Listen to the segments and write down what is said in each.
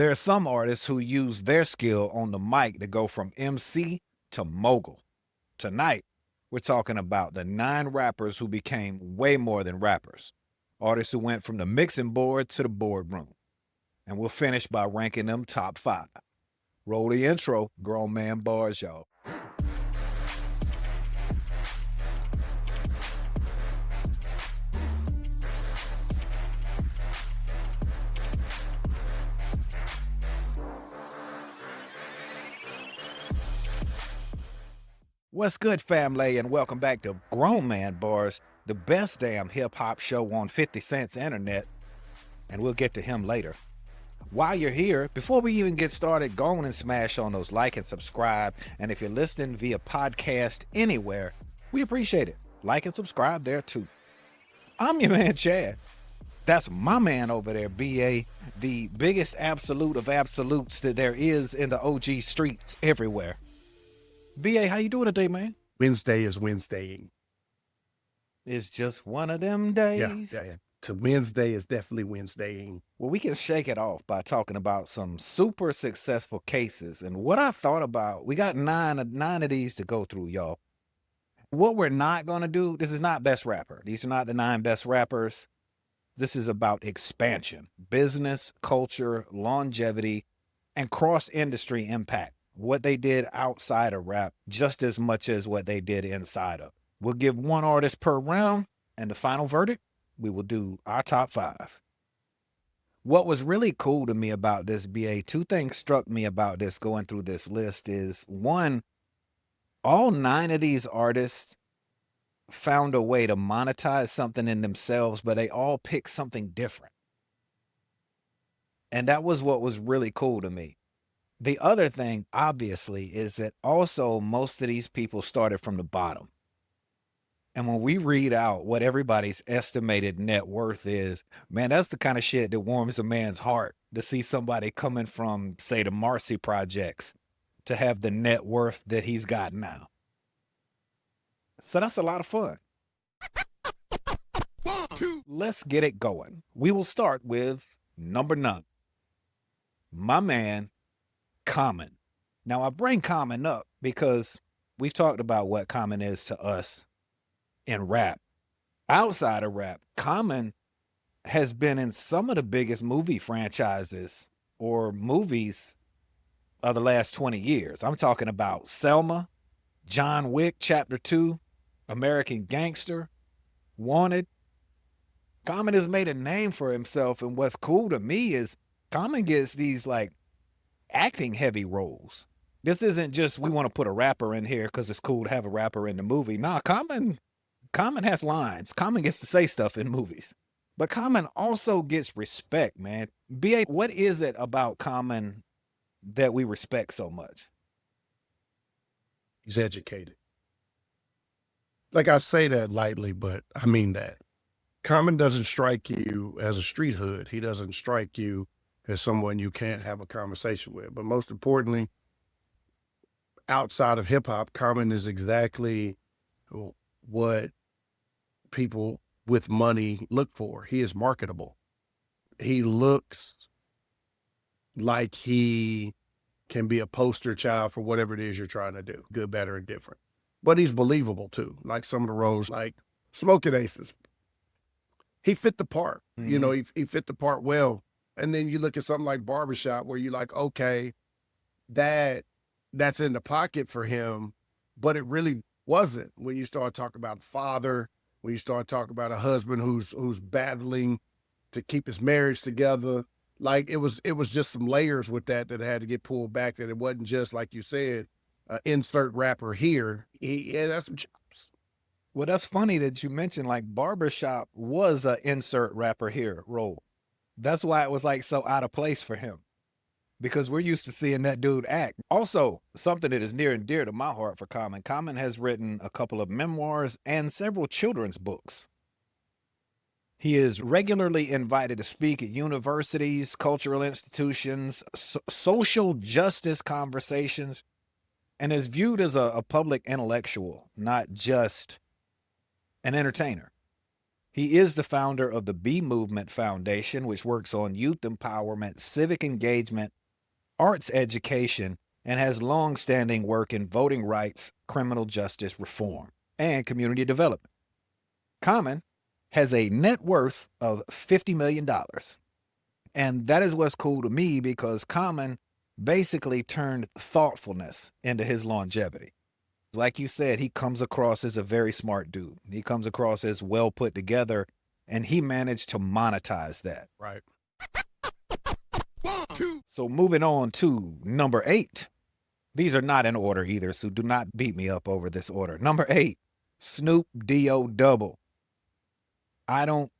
There are some artists who use their skill on the mic to go from MC to mogul. Tonight, we're talking about the 9 rappers who became way more than rappers. Artists who went from the mixing board to the boardroom. And we'll finish by ranking them top 5. Roll the intro, grown man bars, y'all. What's good, family, and welcome back to Grown Man Bars, the best damn hip-hop show on 50 Cent's internet, and we'll get to him later. While you're here, before we even get started, go on and smash on those like and subscribe, and if you're listening via podcast anywhere, we appreciate it. Like and subscribe there, too. I'm your man, Chad. That's my man over there, B.A., the biggest absolute of absolutes that there is in the OG streets everywhere. B.A., how you doing today, man? Wednesday is Wednesdaying. It's just one of them days. Yeah. To Wednesday is definitely Wednesdaying. Well, we can shake it off by talking about some super successful cases. And what I thought about, we got nine of these to go through, y'all. What we're not going to do, this is not best rapper. These are not the 9 best rappers. This is about expansion, business, culture, longevity, and cross-industry impact. What they did outside of rap just as much as what they did inside of. We'll give one artist per round, and the final verdict, we will do our top 5. What was really cool to me about this, BA, 2 things struck me about this going through this list is, one, all 9 of these artists found a way to monetize something in themselves, but they all picked something different. And that was what was really cool to me. The other thing, obviously, is that also most of these people started from the bottom. And when we read out what everybody's estimated net worth is, man, that's the kind of shit that warms a man's heart to see somebody coming from, say, the Marcy Projects to have the net worth that he's got now. So that's a lot of fun. Let's get it going. We will start with number 9. My man, Common. Now, I bring Common up because we've talked about what Common is to us in rap. Outside of rap, Common has been in some of the biggest movie franchises or movies of the last 20 years. I'm talking about Selma, John Wick Chapter 2, American Gangster, Wanted. Common has made a name for himself, and what's cool to me is Common gets these like acting heavy roles. This isn't just we want to put a rapper in here because it's cool to have a rapper in the movie. Nah, Common has lines. Common gets to say stuff in movies. But Common also gets respect, man. B.A., what is it about Common that we respect so much? He's educated. Like, I say that lightly, but I mean that. Common doesn't strike you as a street hood. He doesn't strike you as someone you can't have a conversation with. But most importantly, outside of hip hop, Common is exactly what people with money look for. He is marketable. He looks like he can be a poster child for whatever it is you're trying to do, good, better, and different. But he's believable too. Like some of the roles, like Smoking Aces. He fit the part. Mm-hmm. You know, he fit the part well. And then you look at something like Barbershop where you're like, okay, that's in the pocket for him, but it really wasn't. When you start talking about father, when you start talking about a husband who's battling to keep his marriage together, like it was just some layers with that had to get pulled back, that it wasn't just, like you said, insert rapper here. He had some chops. Well, that's funny that you mentioned like Barbershop was a insert rapper here role. That's why it was like so out of place for him, because we're used to seeing that dude act. Also, something that is near and dear to my heart for Common. Common has written a couple of memoirs and several children's books. He is regularly invited to speak at universities, cultural institutions, social justice conversations, and is viewed as a public intellectual, not just an entertainer. He is the founder of the B Movement Foundation, which works on youth empowerment, civic engagement, arts education, and has long-standing work in voting rights, criminal justice reform, and community development. Common has a net worth of $50 million. And that is what's cool to me because Common basically turned thoughtfulness into his longevity. Like you said, he comes across as a very smart dude. He comes across as well put together, and he managed to monetize that. Right. So moving on to number 8. These are not in order either, so do not beat me up over this order. Number 8, Snoop D-O double. I don't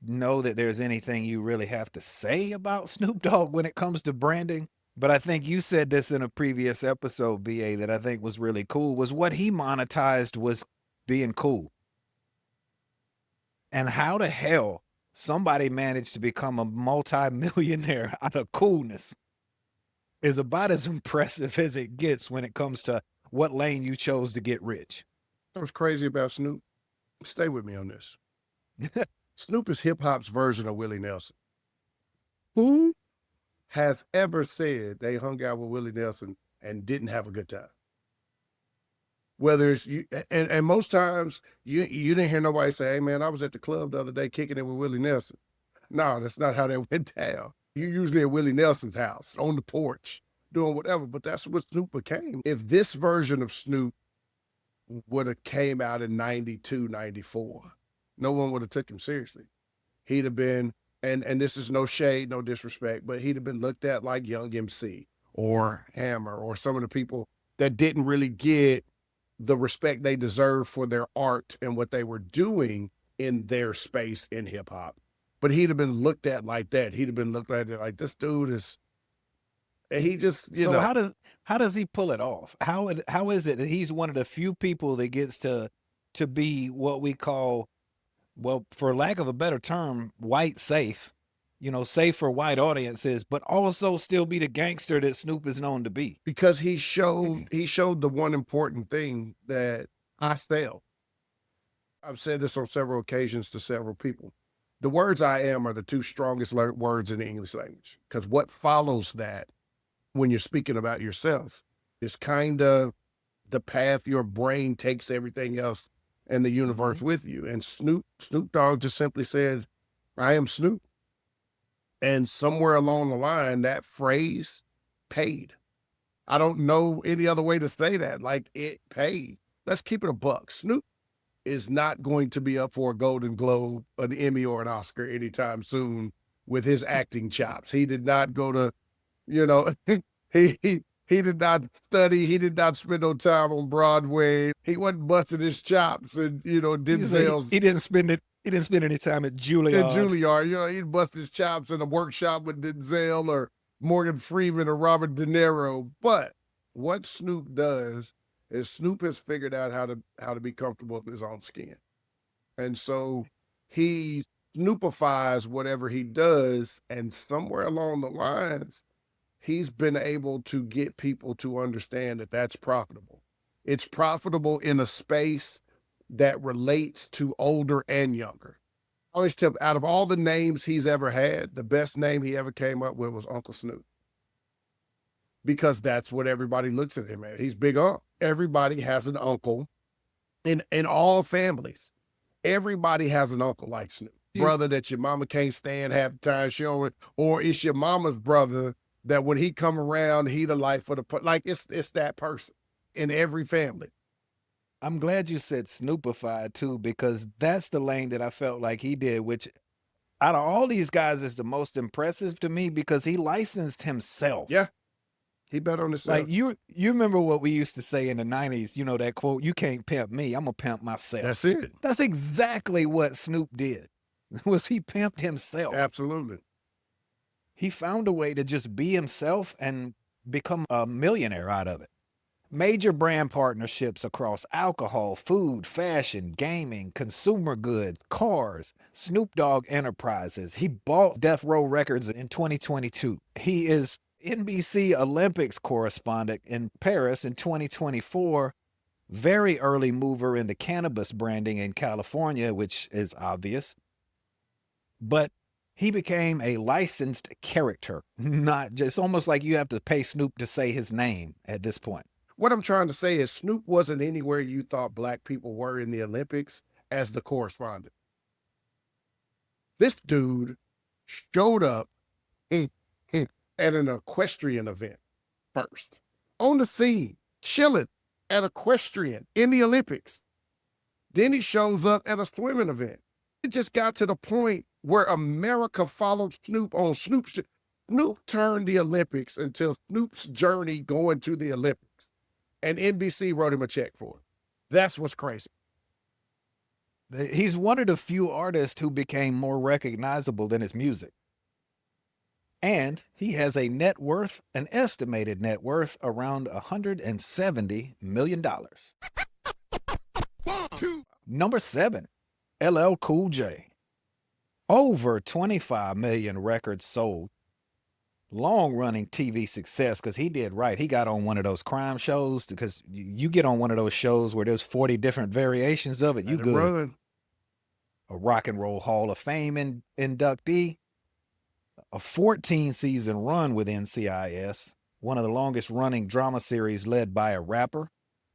know that there's anything you really have to say about Snoop Dogg when it comes to branding. But I think you said this in a previous episode, BA, that I think was really cool, was what he monetized was being cool. And how the hell somebody managed to become a multi-millionaire out of coolness is about as impressive as it gets when it comes to what lane you chose to get rich. That was crazy about Snoop. Stay with me on this. Snoop is hip hop's version of Willie Nelson. Who has ever said they hung out with Willie Nelson and didn't have a good time? Whether it's you, and most times you didn't hear nobody say, "Hey man, I was at the club the other day kicking it with Willie Nelson." No, that's not how that went down. You usually at Willie Nelson's house on the porch doing whatever, but that's what Snoop became. If this version of Snoop would have came out in 92, 94, no one would have took him seriously. He'd have been, and this is no shade, no disrespect, but he'd have been looked at like Young MC or Hammer or some of the people that didn't really get the respect they deserve for their art and what they were doing in their space in hip hop. But he'd have been looked at like that. He'd have been looked at like, this dude is, and he just, you know. How does he pull it off? How is it that he's one of the few people that gets to be what we call, well, for lack of a better term, white safe, safe for white audiences, but also still be the gangster that Snoop is known to be? Because he showed the one important thing that I sell. I've said this on several occasions to several people. The words I am are the 2 strongest words in the English language, because what follows that when you're speaking about yourself is kind of the path your brain takes everything else and the universe with you. And Snoop Dogg just simply said, "I am Snoop." And somewhere along the line, that phrase paid. I don't know any other way to say that. Like, it paid. Let's keep it a buck. Snoop is not going to be up for a Golden Globe, an Emmy, or an Oscar anytime soon with his acting chops. He did not go to, he did not study. He did not spend no time on Broadway. He wasn't busting his chops and, Denzel's. He didn't spend it. He didn't spend any time at Juilliard. At Juilliard, he'd bust his chops in a workshop with Denzel or Morgan Freeman or Robert De Niro. But what Snoop does is Snoop has figured out how to be comfortable in his own skin. And so he Snoopifies whatever he does, and somewhere along the lines, he's been able to get people to understand that that's profitable. It's profitable in a space that relates to older and younger. I always tell, out of all the names he's ever had, the best name he ever came up with was Uncle Snoop. Because that's what everybody looks at him as. He's Big Unc. Everybody has an uncle in all families. Everybody has an uncle like Snoop. Brother that your mama can't stand half the time, or it's your mama's brother that when he come around, he the life for the, like it's that person in every family. I'm glad you said Snoopified too, because that's the lane that I felt like he did, which out of all these guys is the most impressive to me because he licensed himself. Yeah. He bet on himself. Like you remember what we used to say in the 90s, that quote, "You can't pimp me, I'm gonna pimp myself." That's it. That's exactly what Snoop did. Was he pimped himself. Absolutely. He found a way to just be himself and become a millionaire out of it. Major brand partnerships across alcohol, food, fashion, gaming, consumer goods, cars, Snoop Dogg Enterprises. He bought Death Row Records in 2022. He is NBC Olympics correspondent in Paris in 2024. very early mover in the cannabis branding in California, which is obvious. But he became a licensed character, not just almost like you have to pay Snoop to say his name at this point. What I'm trying to say is Snoop wasn't anywhere you thought black people were in the Olympics as the correspondent. This dude showed up at an equestrian event first, on the scene, chilling at equestrian in the Olympics. Then he shows up at a swimming event. It just got to the point where America followed Snoop on Snoop's. Snoop turned the Olympics until Snoop's journey going to the Olympics. And NBC wrote him a check for it. That's what's crazy. He's one of the few artists who became more recognizable than his music. And he has a net worth, an estimated net worth around $170 million. Number 7, LL Cool J. Over 25 million records sold. Long-running TV success because he did right. He got on one of those crime shows because you get on one of those shows where there's 40 different variations of it. You good. Run. A Rock and Roll Hall of Fame inductee. A 14-season run with NCIS. One of the longest-running drama series led by a rapper.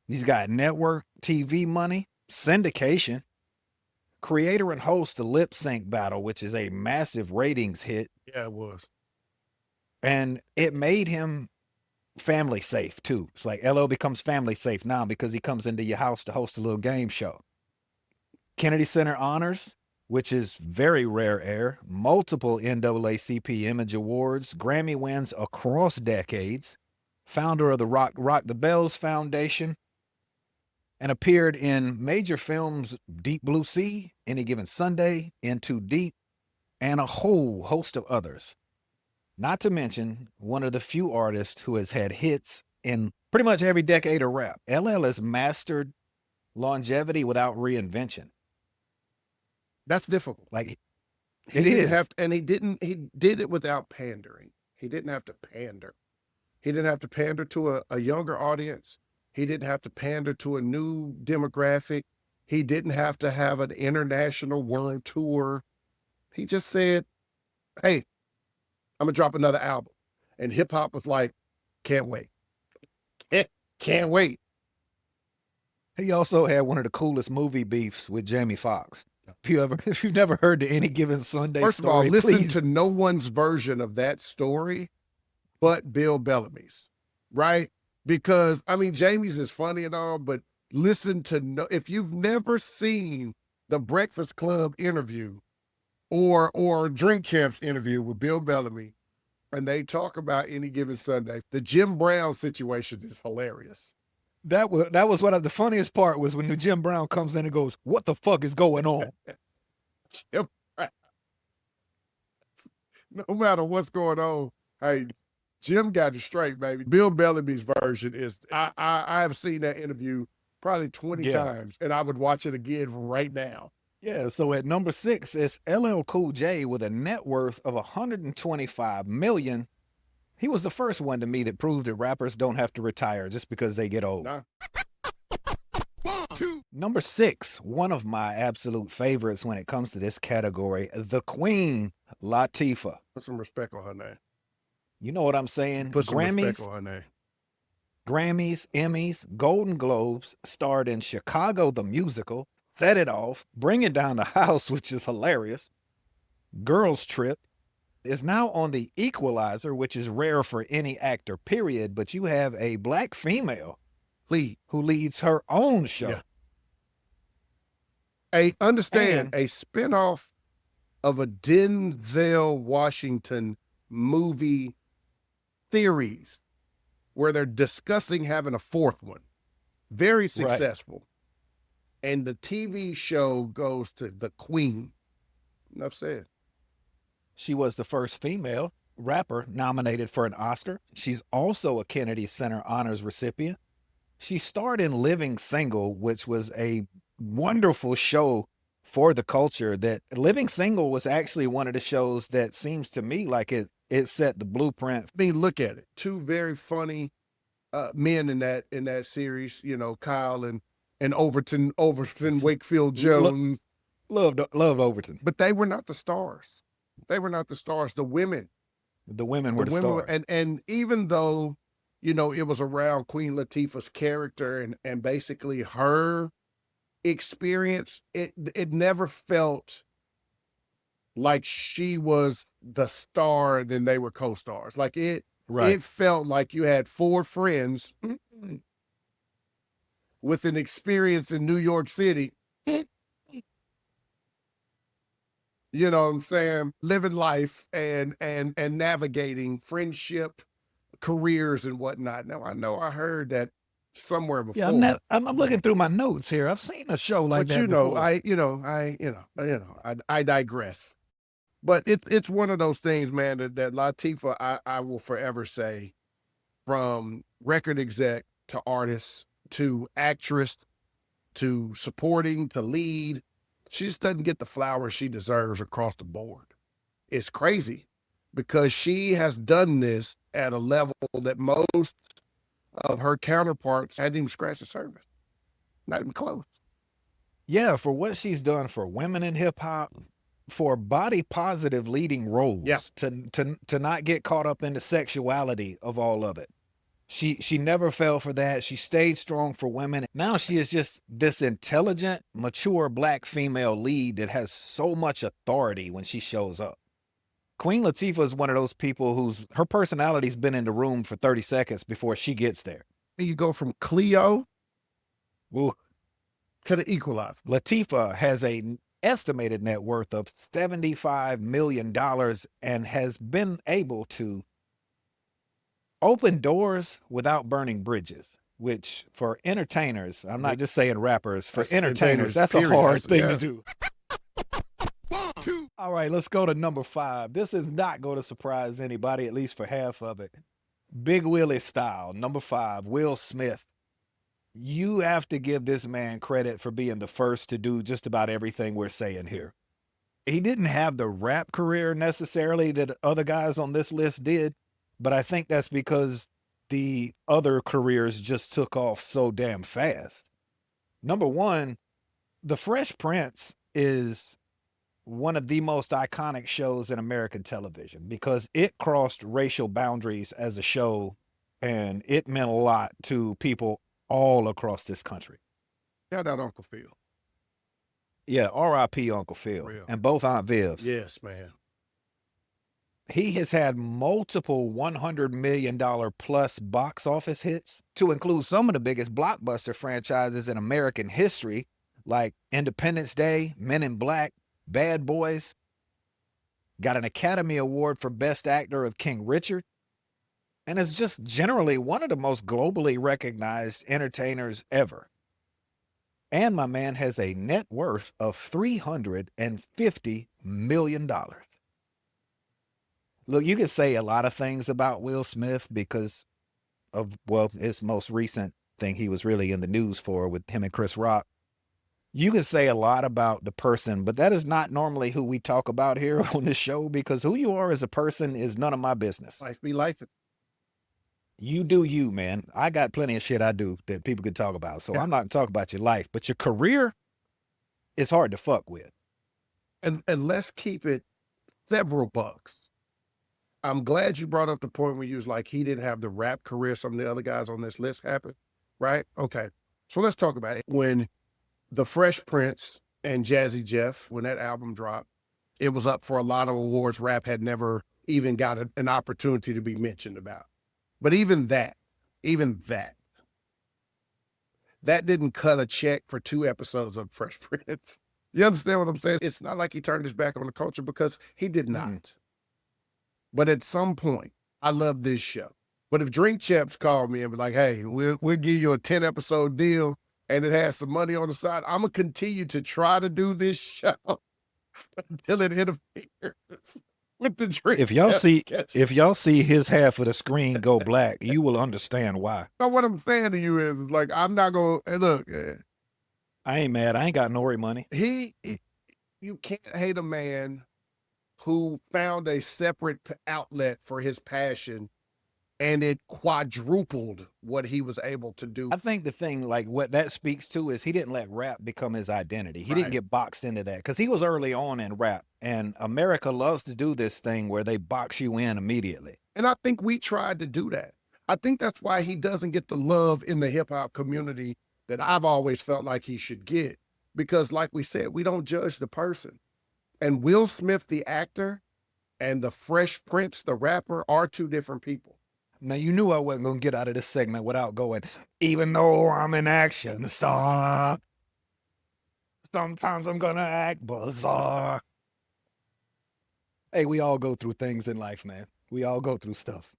He's got network TV money, syndication. Creator and host of Lip Sync Battle, which is a massive ratings hit. Yeah, it was. And it made him family safe, too. It's like LL becomes family safe now because he comes into your house to host a little game show. Kennedy Center honors, which is very rare air. Multiple NAACP Image Awards. Grammy wins across decades. Founder of the Rock the Bells Foundation. And appeared in major films Deep Blue Sea, Any Given Sunday, In Too Deep, and a whole host of others. Not to mention, one of the few artists who has had hits in pretty much every decade of rap. LL has mastered longevity without reinvention. That's difficult. Like, he did it without pandering. He didn't have to pander. He didn't have to pander to a younger audience. He didn't have to pander to a new demographic. He didn't have to have an international world tour. He just said, hey, I'm going to drop another album. And hip hop was like, can't wait. Can't wait. He also had one of the coolest movie beefs with Jamie Foxx. If you've never heard the Any Given Sunday First story, of all, listen please. to no one's version of that story but Bill Bellamy's, right? Because, I mean, Jamie's is funny and all, but listen to if you've never seen the Breakfast Club interview or Drink Champs interview with Bill Bellamy, and they talk about Any Given Sunday, the Jim Brown situation is hilarious. That was one of the funniest part was when the Jim Brown comes in and goes, "What the fuck is going on?" Jim Brown. No matter what's going on, hey, Jim got it straight, baby. Bill Bellamy's version is, I have seen that interview probably 20 times, and I would watch it again right now. Yeah, so at number 6, it's LL Cool J with a net worth of $125 million. He was the first one to me that proved that rappers don't have to retire just because they get old. Nah. Number 6, one of my absolute favorites when it comes to this category, the Queen, Latifah. Put some respect on her name. You know what I'm saying? Put some respect on her name. Grammys, Emmys, Golden Globes, starred in Chicago the Musical, Set It Off, Bring It Down the House, which is hilarious, Girls Trip, is now on The Equalizer, which is rare for any actor, period, but you have a black female who leads her own show. Yeah. A spinoff of a Denzel Washington movie series where they're discussing having a fourth one. Very successful. Right. And the TV show goes to the Queen. Enough said. She was the first female rapper nominated for an Oscar. She's also a Kennedy Center Honors recipient. She starred in Living Single, which was a wonderful show for the culture. That Living Single was actually one of the shows that seems to me like it set the blueprint. I mean, look at it. Two very funny, men in that series. You know, Kyle and Overton, Wakefield Lo- Jones. Loved Overton. But they were not the stars. They were not the stars. The women. The women were the stars. And even though, you know, it was around Queen Latifah's character and basically her experience, it never felt like she was the star, then they were co-stars. Like it felt like you had four friends with an experience in New York City. You know what I'm saying? Living life and navigating friendship, careers and whatnot. Now I know I heard that somewhere before. Yeah, I'm looking through my notes here. I've seen a show like that before. I digress. But it's one of those things, man, that Latifah, I will forever say, from record exec to artist to actress to supporting to lead, she just doesn't get the flowers she deserves across the board. It's crazy because she has done this at a level that most of her counterparts hadn't even scratched the surface. Not even close. Yeah, for what she's done for women in hip hop, for body positive leading roles, to not get caught up in the sexuality of all of it. She never fell for that. She stayed strong for women. Now she is just this intelligent, mature black female lead that has so much authority when she shows up. Queen Latifah is one of those people whose her personality's been in the room for 30 seconds before she gets there. You go from Cleo Ooh. to the Equalizer. Latifah has a estimated net worth of $75 million and has been able to open doors without burning bridges, which for entertainers, I'm not just saying rappers, for entertainers, that's a hard thing to do. All right, let's go to number 5. This is not going to surprise anybody, at least for half of it. Big Willie style, number 5, Will Smith. You have to give this man credit for being the first to do just about everything we're saying here. He didn't have the rap career necessarily that other guys on this list did, but I think that's because the other careers just took off so damn fast. Number 1, The Fresh Prince is one of the most iconic shows in American television because it crossed racial boundaries as a show, and it meant a lot to people all across this country. Shout out Uncle Phil. Yeah, R.I.P. Uncle Phil. Real. And both Aunt Vivs. Yes, man. He has had multiple $100 million plus box office hits, to include some of the biggest blockbuster franchises in American history, like Independence Day, Men in Black, Bad Boys. Got an Academy Award for Best Actor of King Richard. And is just generally one of the most globally recognized entertainers ever. And my man has a net worth of $350 million. Look, you can say a lot of things about Will Smith because of, well, his most recent thing he was really in the news for with him and Chris Rock. You can say a lot about the person, but that is not normally who we talk about here on this show, because who you are as a person is none of my business. Life be life. You do you, man. I got plenty of shit I do that people could talk about. So I'm not talking about your life, but your career is hard to fuck with. And let's keep it several bucks. I'm glad you brought up the point where you was like, he didn't have the rap career some of the other guys on this list happened, right? Okay. So let's talk about it. When The Fresh Prince and Jazzy Jeff, when that album dropped, it was up for a lot of awards rap had never even got an opportunity to be mentioned about. But even that didn't cut a check for 2 episodes of Fresh Prince. You understand what I'm saying? It's not like he turned his back on the culture, because he did not. But at some point, I love this show. But if Drink Champs called me and was like, hey, we'll give you a 10-episode deal and it has some money on the side, I'm going to continue to try to do this show until it interferes with the Drink If y'all Champs. see his half of the screen go black, you will understand why. So what I'm saying to you is like, I'm not going to, look, I ain't mad. I ain't got Nori money. You can't hate a man who found a separate outlet for his passion and it quadrupled what he was able to do. I think the thing, like what that speaks to, is he didn't let rap become his identity. He didn't Right. get boxed into that because he was early on in rap, and America loves to do this thing where they box you in immediately. And I think we tried to do that. I think that's why he doesn't get the love in the hip hop community that I've always felt like he should get. Because, like we said, we don't judge the person. And Will Smith, the actor, and the Fresh Prince, the rapper, are two different people. Now, you knew I wasn't going to get out of this segment without going, even though I'm an action star, sometimes I'm going to act bizarre. Hey, we all go through things in life, man. We all go through stuff.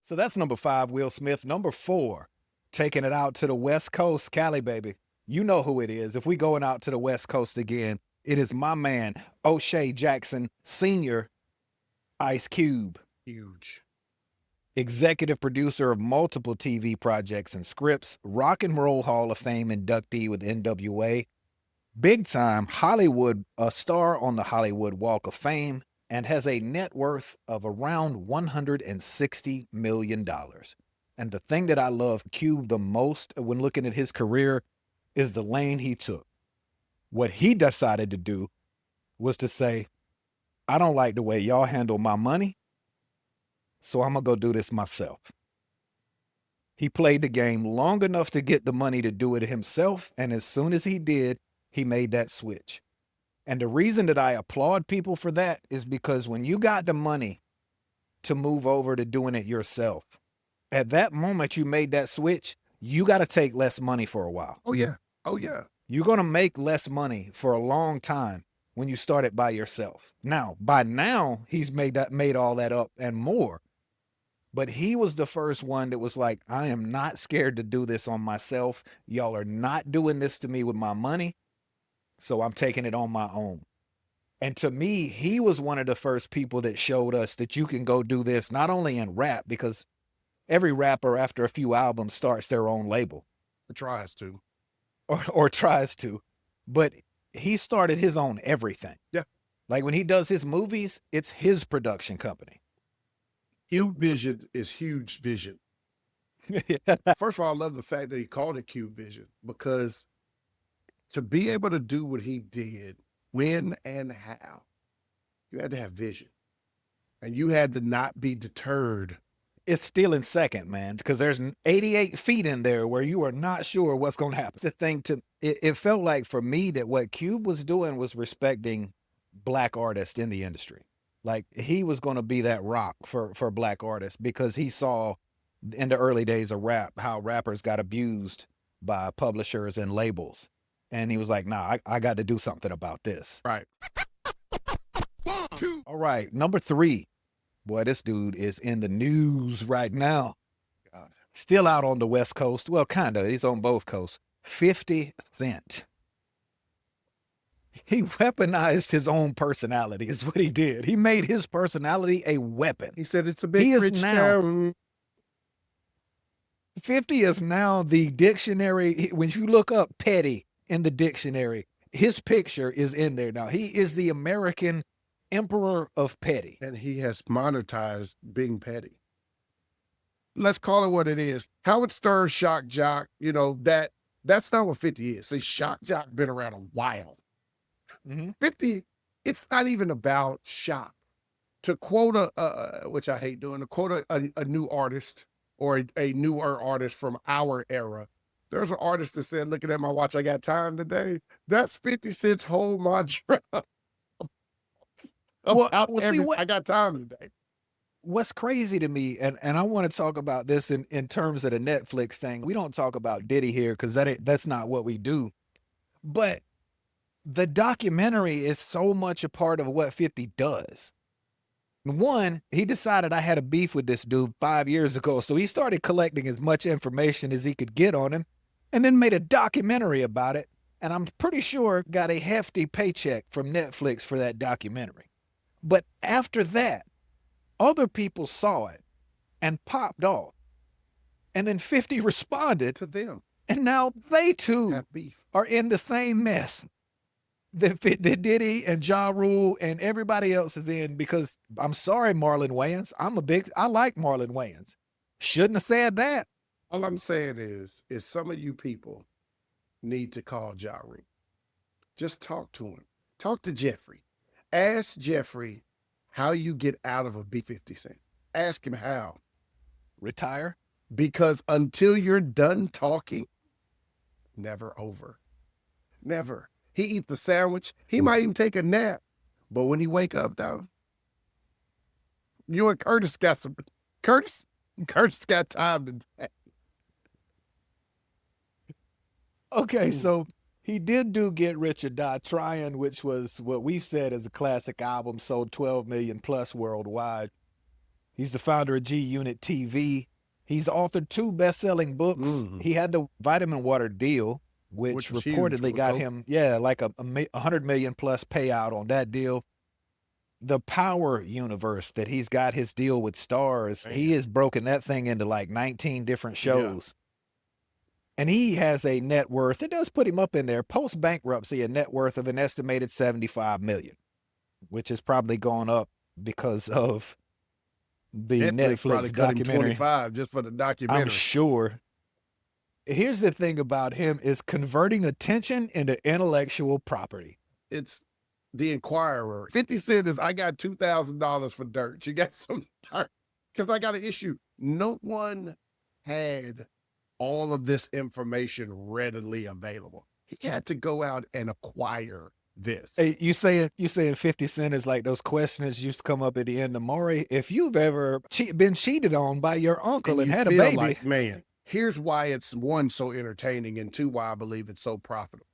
So that's number 5, Will Smith. Number 4, taking it out to the West Coast, Cali, baby. You know who it is. If we going out to the West Coast again, it is my man, O'Shea Jackson Sr., Ice Cube. Huge. Executive producer of multiple TV projects and scripts, Rock and Roll Hall of Fame inductee with NWA, big time Hollywood, a star on the Hollywood Walk of Fame, and has a net worth of around $160 million. And the thing that I love Cube the most when looking at his career is the lane he took. What he decided to do was to say, I don't like the way y'all handle my money, so I'm going to go do this myself. He played the game long enough to get the money to do it himself, and as soon as he did, he made that switch. And the reason that I applaud people for that is because when you got the money to move over to doing it yourself, at that moment you made that switch, you got to take less money for a while. Oh, yeah. Oh, yeah. You're going to make less money for a long time when you start it by yourself. Now, by now, he's made all that up and more. But he was the first one that was like, I am not scared to do this on myself. Y'all are not doing this to me with my money, so I'm taking it on my own. And to me, he was one of the first people that showed us that you can go do this, not only in rap, because every rapper after a few albums starts their own label. It tries to. Or tries to. But he started his own everything. Yeah. Like when he does his movies, it's his production company. Cube Vision is huge vision. First of all, I love the fact that he called it Cube Vision, because to be able to do what he did, when and how, you had to have vision. And you had to not be deterred. It's still in second, man, because there's 88 feet in there where you are not sure what's going to happen. The thing it felt like for me that what Cube was doing was respecting Black artists in the industry. Like he was going to be that rock for Black artists, because he saw in the early days of rap how rappers got abused by publishers and labels. And he was like, nah, I got to do something about this. Right. All right, number 3. Boy, this dude is in the news right now. God. Still out on the West Coast. Well, kind of. He's on both coasts. 50 Cent. He weaponized his own personality is what he did. He made his personality a weapon. He said it's a big rich town. 50 is now the dictionary. When you look up petty in the dictionary, his picture is in there now. He is the American emperor of petty. And he has monetized being petty. Let's call it what it is. Howard Stern, Shock Jock, that's not what 50 is. See, Shock Jock been around a while. 50, it's not even about shock. To quote which I hate doing, to quote a new artist or a newer artist from our era, there's an artist that said, looking at my watch, I got time today. That's 50 Cent's Hold My Drum. I got time today. What's crazy to me, and I want to talk about this in terms of the Netflix thing. We don't talk about Diddy here because that's not what we do. But the documentary is so much a part of what 50 does. One, he decided I had a beef with this dude 5 years ago, so he started collecting as much information as he could get on him and then made a documentary about it, and I'm pretty sure got a hefty paycheck from Netflix for that documentary. But after that, other people saw it and popped off, and then 50 responded to them, and now they too have beef. are in the same mess. that Diddy and Ja Rule and everybody else is in, because I'm sorry, Marlon Wayans. I like Marlon Wayans. Shouldn't have said that. All I'm saying is some of you people need to call Ja Rule. Just talk to him. Talk to Jeffrey. Ask Jeffrey how you get out of a B50 Cent. Ask him how. Retire. Because until you're done talking, never over. Never. He eat the sandwich. He might even take a nap. But when he wake up, though, you and Curtis got some. Curtis got time to. Okay, so he did do Get Rich or Die Trying, which was what we've said is a classic album, sold 12 million plus worldwide. He's the founder of G Unit TV. He's authored 2 best-selling books. Mhm. He had the Vitamin Water deal, which was reportedly huge. got him, like a 100 million plus payout on that deal. The Power Universe that he's got his deal with Stars, he has broken that thing into like 19 different shows. And he has a net worth, it does put him up in there, post-bankruptcy, a net worth of an estimated 75 million, which has probably gone up because of the Netflix documentary. 25 just for the documentary. I'm sure. Here's the thing about him is converting attention into intellectual property. It's the Inquirer. 50 Cent is, I got $2,000 for dirt. You got some dirt? Because I got an issue. No one had all of this information readily available. He had to go out and acquire this. Hey, you saying 50 Cent is like those questions used to come up at the end of Maury. If you've ever been cheated on by your uncle and had a baby. Like, man, here's why it's, 1, so entertaining, and 2, why I believe it's so profitable.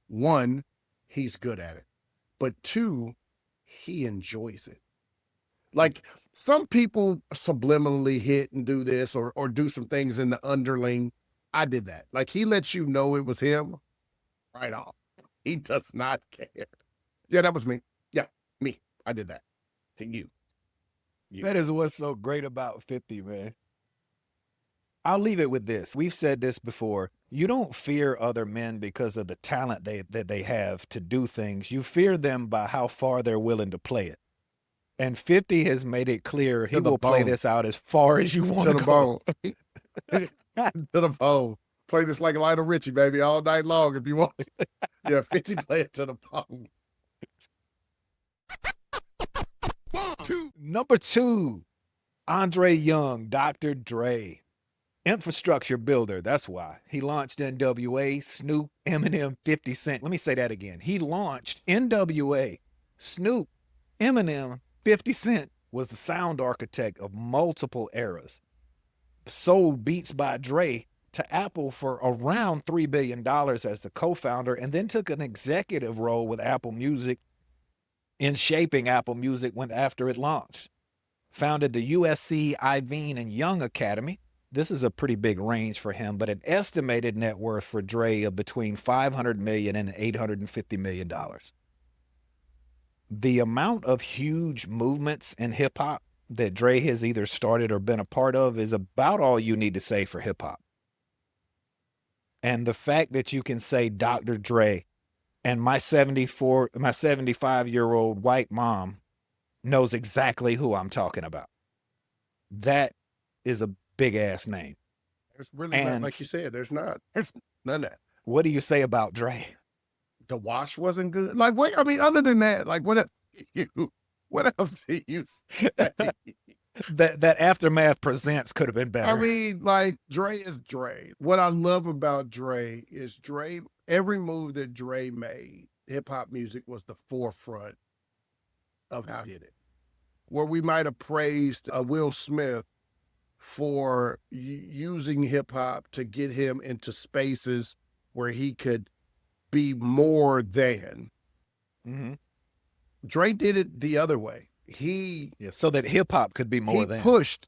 1, he's good at it. But 2, he enjoys it. Like, some people subliminally hit and do this or do some things in the underling. I did that. Like, he lets you know it was him right off. He does not care. Yeah, that was me. Yeah, me. I did that to you. That is what's so great about 50, man. I'll leave it with this. We've said this before. You don't fear other men because of the talent that they have to do things. You fear them by how far they're willing to play it. And 50 has made it clear he will play this out as far as you want to go. To the bone. Play this like Lionel Richie, baby, all night long if you want. Yeah, 50 play it to the bone. Number 2, Andre Young, Dr. Dre. Infrastructure builder, that's why. He launched NWA, Snoop, Eminem, 50 Cent. Let me say that again. He launched NWA, Snoop, Eminem, 50 Cent was the sound architect of multiple eras. Sold Beats by Dre to Apple for around $3 billion as the co-founder, and then took an executive role with Apple Music in shaping Apple Music when after it launched. Founded the USC, Iveen, and Young Academy. This is a pretty big range for him, but an estimated net worth for Dre of between $500 million and $850 million. The amount of huge movements in hip hop that Dre has either started or been a part of is about all you need to say for hip hop. And the fact that you can say Dr. Dre and my 75-year-old white mom knows exactly who I'm talking about. That is a big ass name. It's really not, like you said, there's none of that. What do you say about Dre? The wash wasn't good. Like, what? I mean, other than that, like, what else do you say? that Aftermath Presents could have been better. I mean, like, Dre is Dre. What I love about Dre is every move that Dre made, hip hop music was the forefront of how he did it. Where we might have praised Will Smith for using hip hop to get him into spaces where he could be more than. Mm-hmm. Dre did it the other way. So that hip hop could be more than.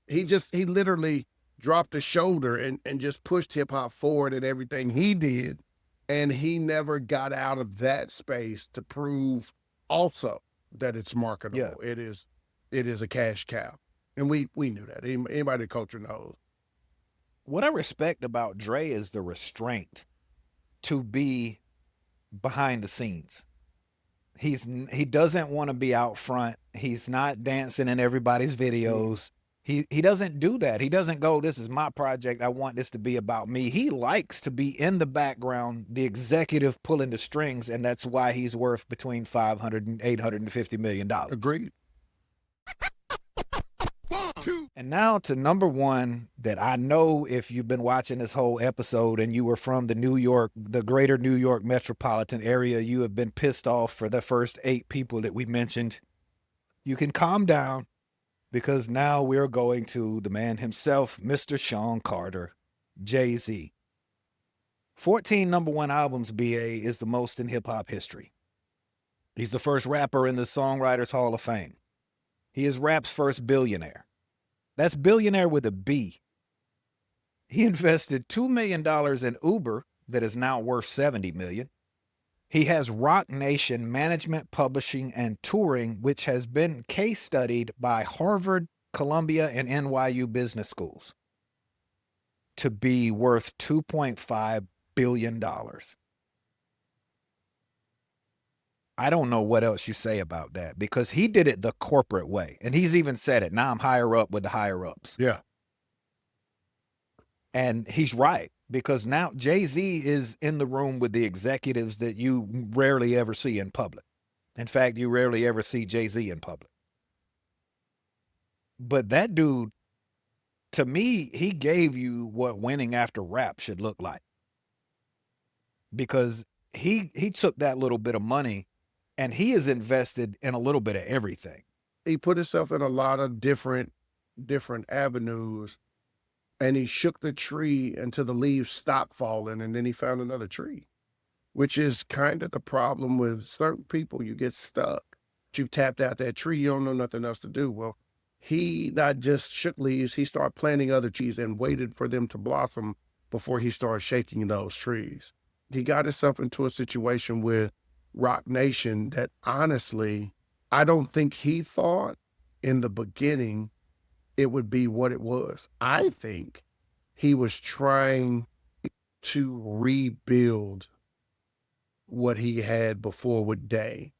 He literally dropped a shoulder and just pushed hip hop forward in everything he did. And he never got out of that space to prove also that it's marketable. Yeah. It is a cash cow. And we knew that. Anybody in culture knows. What I respect about Dre is the restraint to be behind the scenes. He doesn't want to be out front. He's not dancing in everybody's videos. He doesn't do that. He doesn't go, this is my project. I want this to be about me. He likes to be in the background, the executive pulling the strings, and that's why he's worth between 500 and 850 million dollars. Agreed. And now to number one that I know if you've been watching this whole episode and you were from the greater New York metropolitan area, you have been pissed off for the first 8 people that we mentioned. You can calm down because now we're going to the man himself, Mr. Sean Carter, Jay-Z. 14 number one albums, BA, is the most in hip hop history. He's the first rapper in the Songwriters Hall of Fame. He is rap's first billionaire. That's billionaire with a B. He invested $2 million in Uber that is now worth $70 million. He has Roc Nation management, publishing, and touring, which has been case studied by Harvard, Columbia, and NYU business schools to be worth $2.5 billion. I don't know what else you say about that because he did it the corporate way. And he's even said it. Now I'm higher up with the higher ups. Yeah. And he's right because now Jay-Z is in the room with the executives that you rarely ever see in public. In fact, you rarely ever see Jay-Z in public. But that dude, to me, he gave you what winning after rap should look like. Because he took that little bit of money and he is invested in a little bit of everything. He put himself in a lot of different avenues, and he shook the tree until the leaves stopped falling, and then he found another tree, which is kind of the problem with certain people. You get stuck. You've tapped out that tree. You don't know nothing else to do. Well, he not just shook leaves. He started planting other trees and waited for them to blossom before he started shaking those trees. He got himself into a situation with Roc Nation that honestly, I don't think he thought in the beginning it would be what it was. I think he was trying to rebuild what he had before with Day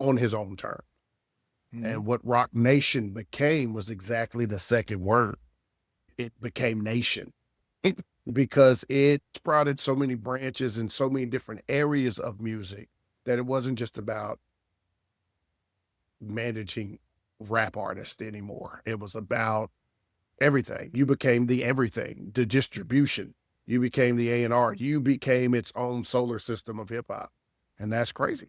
on his own terms. And what Roc Nation became was exactly the second word. It became nation. Because it sprouted so many branches in so many different areas of music that it wasn't just about managing rap artists anymore. It was about everything. You became the everything, the distribution. You became the A&R. You became its own solar system of hip hop. And that's crazy.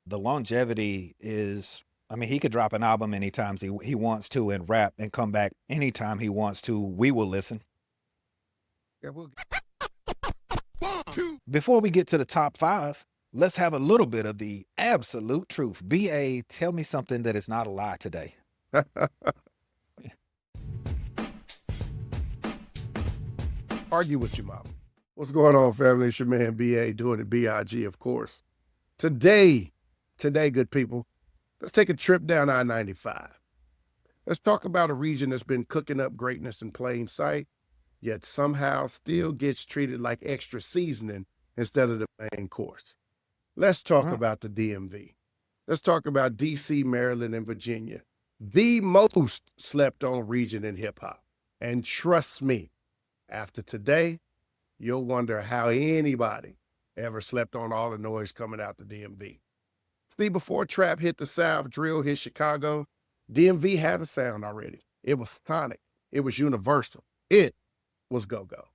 The longevity is, I mean, he could drop an album anytime he wants to and rap and come back anytime he wants to. We will listen. Yeah, we'll... Before we get to the top 5, let's have a little bit of the absolute truth. BA, tell me something that is not a lie today. Argue with your mama. What's going on, family? It's your man, BA, doing it BIG, of course. Today, good people, let's take a trip down I-95. Let's talk about a region that's been cooking up greatness in plain sight, yet somehow still gets treated like extra seasoning instead of the main course. Let's talk about the DMV. Let's talk about DC, Maryland, and Virginia, the most slept on region in hip hop. And trust me, after today, you'll wonder how anybody ever slept on all the noise coming out the DMV. See, before trap hit the South, drill hit Chicago, DMV had a sound already. It was sonic. It was universal. It was go-go.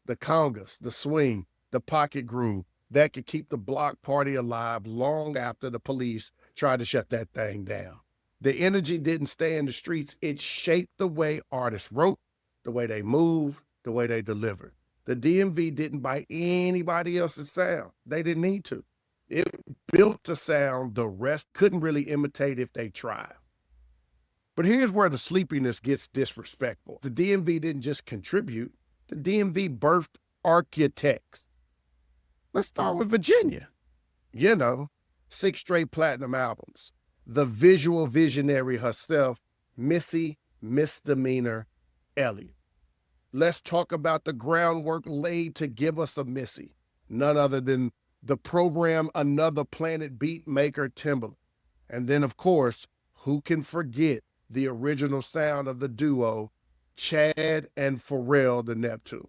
The congas, the swing, the pocket groove, that could keep the block party alive long after the police tried to shut that thing down. The energy didn't stay in the streets. It shaped the way artists wrote, the way they moved, the way they delivered. The DMV didn't buy anybody else's sound. They didn't need to. It built a sound the rest couldn't really imitate if they tried. But here's where the sleepiness gets disrespectful. The DMV didn't just contribute. The DMV birthed architects. Let's start with Virginia. 6 straight platinum albums. The visual visionary herself, Missy Misdemeanor Elliott. Let's talk about the groundwork laid to give us a Missy. None other than the program Another Planet beat maker Timbaland. And then, of course, who can forget the original sound of the duo Chad and Pharrell, the Neptunes?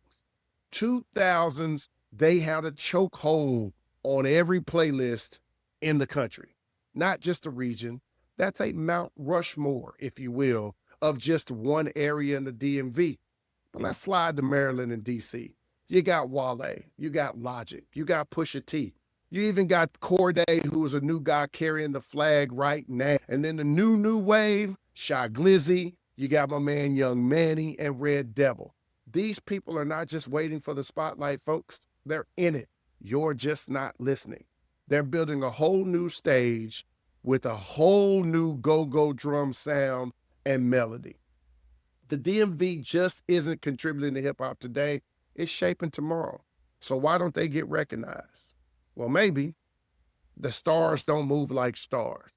2000s, they had a chokehold on every playlist in the country, not just a region. That's a Mount Rushmore, if you will, of just one area in the DMV. But let's slide to Maryland and DC. You got Wale, you got Logic, you got Pusha T. You even got Corday, who is a new guy carrying the flag right now. And then the new wave, Shy Glizzy, you got my man Young Manny and Red Devil. These people are not just waiting for the spotlight, folks. They're in it. You're just not listening. They're building a whole new stage with a whole new go-go drum sound and melody. The DMV just isn't contributing to hip-hop today. It's shaping tomorrow. So why don't they get recognized? Well, maybe the stars don't move like stars.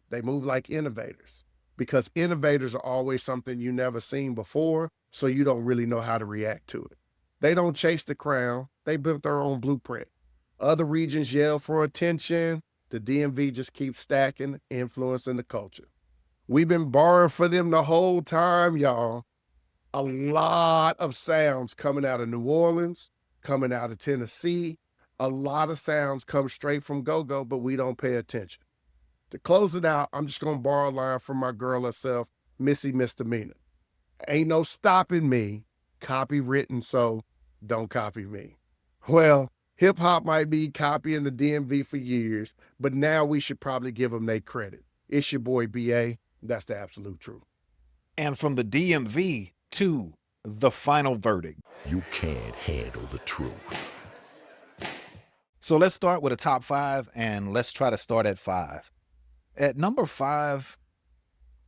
They move like innovators, because innovators are always something you never seen before, so you don't really know how to react to it. They don't chase the crown. They built their own blueprint. Other regions yell for attention. The DMV just keeps stacking, influencing the culture. We've been borrowing for them the whole time, y'all. A lot of sounds coming out of New Orleans, coming out of Tennessee. A lot of sounds come straight from go-go, but we don't pay attention. To close it out, I'm just going to borrow a line from my girl herself, Missy Misdemeanor. Ain't no stopping me. Copywritten, so don't copy me. Well, hip-hop might be copying the DMV for years, but now we should probably give them their credit. It's your boy, B.A. That's the absolute truth. And from the DMV to the final verdict. You can't handle the truth. So let's start with a top 5, and let's try to start at 5. At number 5,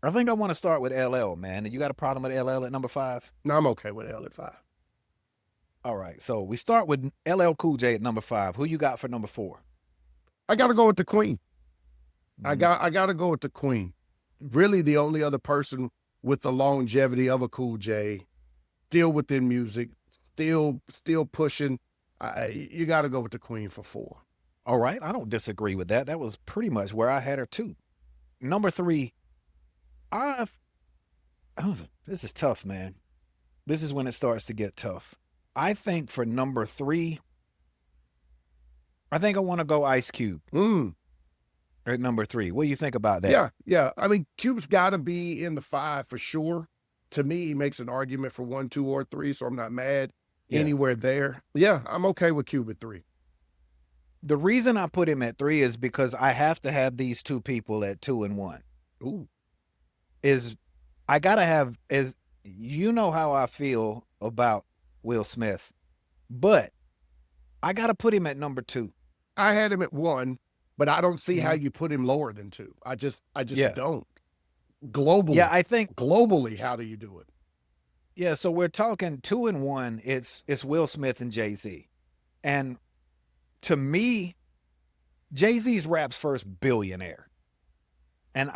I think I want to start with LL, man. You got a problem with LL at number 5? No, I'm okay with L at 5. All right, so we start with LL Cool J at number 5. Who you got for number 4? I got to go with the Queen. I got to go with the Queen. Really the only other person with the longevity of a Cool J, still within music, still pushing. You got to go with the Queen for 4. All right, I don't disagree with that. That was pretty much where I had her too. Number 3, this is tough, man. This is when it starts to get tough. I think for number 3, I think I want to go Ice Cube. At number 3. What do you think about that? Yeah. I mean, Cube's got to be in the 5 for sure. To me, he makes an argument for 1, 2, or 3, so I'm not mad anywhere there. Yeah, I'm okay with Cube at 3. The reason I put him at 3 is because I have to have these two people at 2 and 1. Ooh. I gotta have, you know how I feel about Will Smith, but I gotta put him at number 2. I had him at 1, but I don't see how you put him lower than 2. I just don't. Globally. Yeah, I think globally, how do you do it? Yeah, so we're talking 2 and 1. It's Will Smith and Jay-Z. And to me, Jay-Z's rap's first Billionaire. And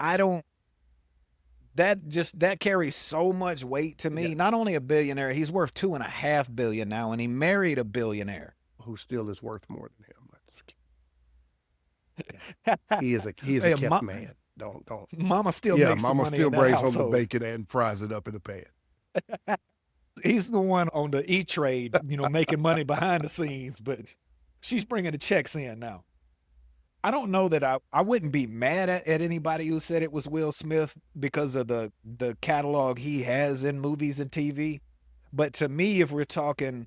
that carries so much weight to me. Yeah. Not only a billionaire, he's worth $2.5 billion now, and he married a billionaire. Who still is worth more than him. He is a kept man. Don't. Mama still makes the money. Mama still brings home the bacon and fries it up in the pan. He's the one on the E-Trade, making money behind the scenes, but she's bringing the checks in now. I don't know that I wouldn't be mad at anybody who said it was Will Smith because of the catalog he has in movies and TV. But to me, if we're talking,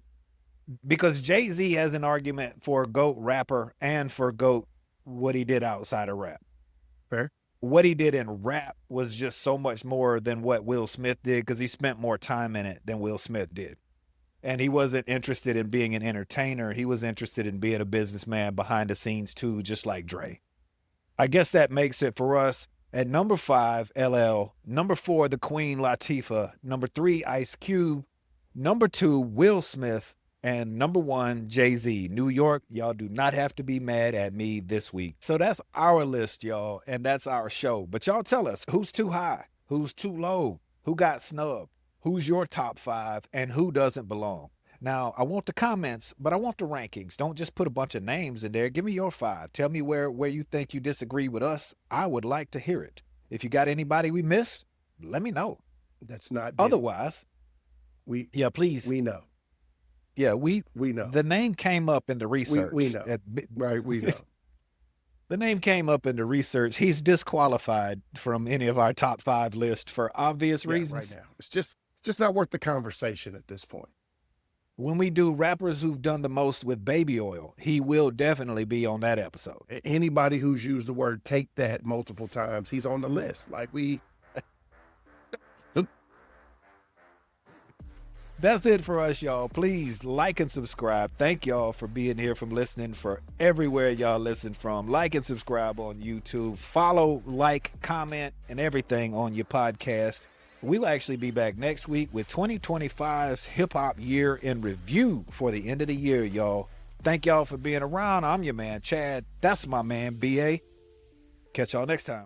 because Jay-Z has an argument for GOAT rapper and for GOAT what he did outside of rap. Fair. What he did in rap was just so much more than what Will Smith did because he spent more time in it than Will Smith did. And he wasn't interested in being an entertainer. He was interested in being a businessman behind the scenes too, just like Dre. I guess that makes it for us at number 5, LL. Number 4, the Queen, Latifah. Number 3, Ice Cube. Number 2, Will Smith. And number 1, Jay-Z. New York, y'all do not have to be mad at me this week. So that's our list, y'all, and that's our show. But y'all tell us, who's too high? Who's too low? Who got snubbed? Who's your top 5 and who doesn't belong? Now, I want the comments, but I want the rankings. Don't just put a bunch of names in there. Give me your 5. Tell me where you think you disagree with us. I would like to hear it. If you got anybody we missed, let me know. That's not Diddy. Otherwise, please. We know. Yeah, we know. The name came up in the research. We know. Right, we know. The name came up in the research. He's disqualified from any of our top 5 list for obvious reasons. Right now. It's just not worth the conversation at this point. When we do rappers who've done the most with baby oil, he will definitely be on that episode. Anybody who's used the word "take that" multiple times, he's on the list. That's it for us, y'all. Please like and subscribe. Thank y'all for being here, from listening, for everywhere y'all listen from. Like and subscribe on YouTube. Follow, like, comment, and everything on your podcast. We'll actually be back next week with 2025's hip-hop year in review for the end of the year, y'all. Thank y'all for being around. I'm your man, Chad. That's my man, B.A. Catch y'all next time.